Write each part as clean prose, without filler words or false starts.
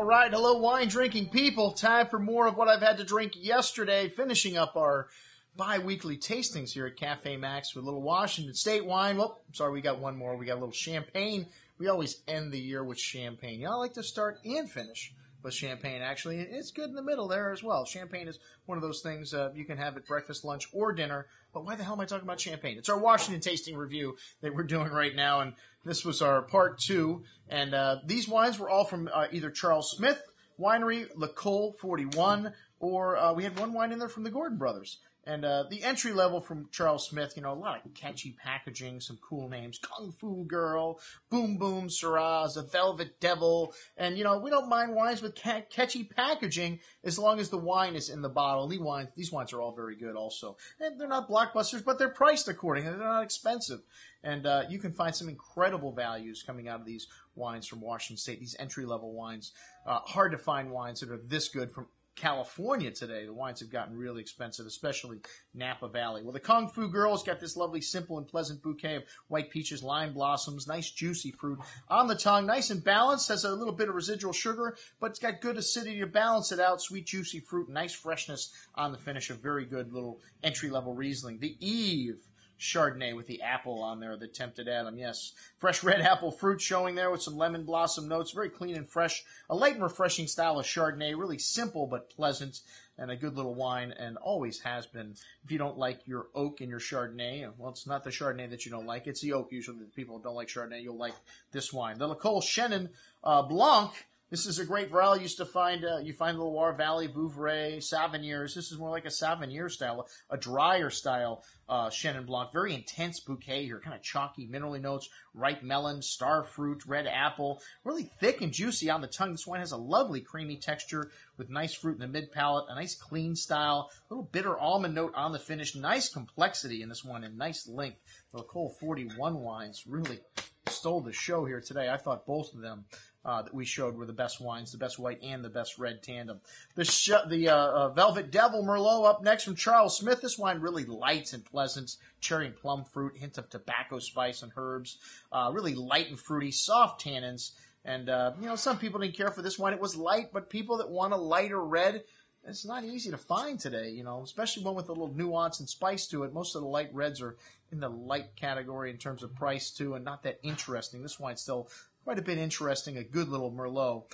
right, hello wine drinking people. Time for more of what I've had to drink yesterday, finishing up our bi-weekly tastings here at Cafe Maxx with a little Washington State wine. Well, sorry, we got one more. We got a little champagne. We always end the year with champagne. I like to start and finish with champagne, actually. It's good in the middle there as well. Champagne is one of those things you can have at breakfast, lunch, or dinner. But why the hell am I talking about champagne? It's our Washington tasting review that we're doing right now, and this was our part 2. And these wines were all from either Charles Smith Winery, Le Col 41, or we had one wine in there from the Gordon Brothers. And the entry level from Charles Smith, a lot of catchy packaging, some cool names, Kung Fu Girl, Boom Boom Syrah, The Velvet Devil. And, we don't mind wines with catchy packaging as long as the wine is in the bottle. These wines are all very good also. And they're not blockbusters, but they're priced accordingly. They're not expensive. And you can find some incredible values coming out of these wines from Washington State, these entry-level wines. Hard to find wines that are this good from California today. The wines have gotten really expensive, especially Napa Valley. Well, the Kung Fu Girl's got this lovely, simple, and pleasant bouquet of white peaches, lime blossoms, nice juicy fruit on the tongue, nice and balanced, has a little bit of residual sugar, but it's got good acidity to balance it out, sweet, juicy fruit, nice freshness on the finish, a very good little entry-level Riesling. The Eve Chardonnay with the apple on there that tempted Adam, yes. Fresh red apple fruit showing there with some lemon blossom notes, very clean and fresh. A light and refreshing style of Chardonnay, really simple but pleasant, and a good little wine, and always has been. If you don't like your oak in your Chardonnay, well, it's not the Chardonnay that you don't like, it's the oak usually. The people who don't like Chardonnay, you'll like this wine. The Le Col Chenin Blanc. This is a great variety. Used to find, you find the Loire Valley, Vouvray, Sauvigners. This is more like a Sauvignon style, a drier style Chenin Blanc. Very intense bouquet here, kind of chalky, minerally notes, ripe melon, star fruit, red apple. Really thick and juicy on the tongue. This wine has a lovely creamy texture with nice fruit in the mid-palate, a nice clean style, a little bitter almond note on the finish, nice complexity in this one, and nice length. The Le Col 41 wines really stole the show here today. I thought both of them that we showed were the best wines, the best white and the best red tandem. The Velvet Devil Merlot up next from Charles Smith. This wine really light and pleasant, cherry and plum fruit, hint of tobacco spice and herbs, really light and fruity, soft tannins. And, some people didn't care for this wine. It was light, but people that want a lighter red, it's not easy to find today, especially one with a little nuance and spice to it. Most of the light reds are in the light category in terms of price, too, and not that interesting. This wine's still quite a bit interesting, a good little Merlot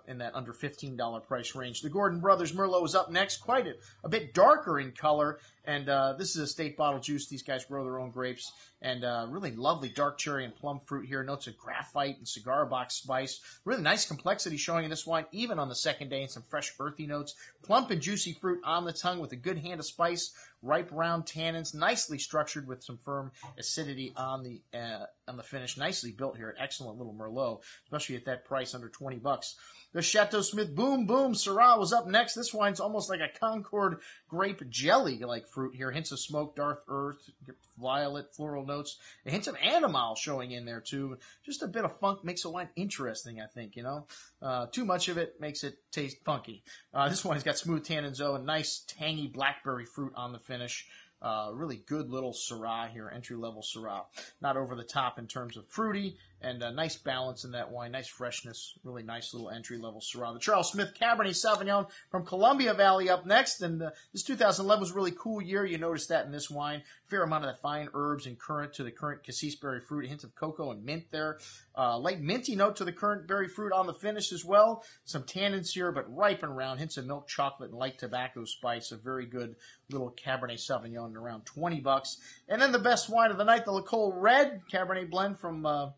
in that under $15 price range. The Gordon Brothers Merlot is up next, quite a bit darker in color, and this is a state bottle juice. These guys grow their own grapes, and really lovely dark cherry and plum fruit here. Notes of graphite and cigar box spice. Really nice complexity showing in this wine, even on the second day, and some fresh earthy notes. Plump and juicy fruit on the tongue with a good hand of spice, ripe round tannins, nicely structured with some firm acidity on the finish. Nicely built here, excellent little Merlot, especially at that price under $20. The Chateau Smith Boom Boom Syrah was up next. This wine's almost like a Concord grape jelly-like fruit here. Hints of smoke, dark earth, violet, floral notes. A hint of animal showing in there, too. Just a bit of funk makes a wine interesting, I think, Too much of it makes it taste funky. This wine's got smooth tannins, though, and nice tangy blackberry fruit on the finish. Really good little Syrah here, entry-level Syrah. Not over the top in terms of fruity, and a nice balance in that wine, nice freshness, really nice little entry-level Syrah. The Charles Smith Cabernet Sauvignon from Columbia Valley up next, and this 2011 was a really cool year. You notice that in this wine. Fair amount of the fine herbs and currant to the currant cassis berry fruit, a hint of cocoa and mint there. Light minty note to the currant berry fruit on the finish as well. Some tannins here, but ripe and round, hints of milk chocolate and light tobacco spice. A very good little Cabernet Sauvignon, around $20. And then the best wine of the night, the Le Col Red Cabernet Blend from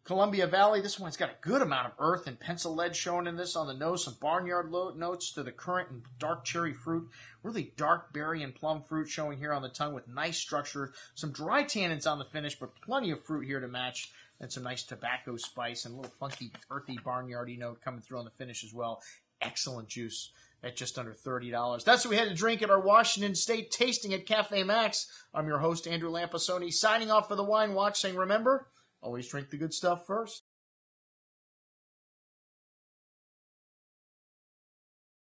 Columbia Valley. This one's got a good amount of earth and pencil lead shown in this on the nose. Some barnyard notes to the currant and dark cherry fruit. Really dark berry and plum fruit showing here on the tongue with nice structure. Some dry tannins on the finish, but plenty of fruit here to match. And some nice tobacco spice and a little funky, earthy, barnyardy note coming through on the finish as well. Excellent juice at just under $30. That's what we had to drink at our Washington State tasting at Cafe Maxx. I'm your host, Andrew Lampasoni, signing off for the Wine Watch, saying remember, always drink the good stuff first.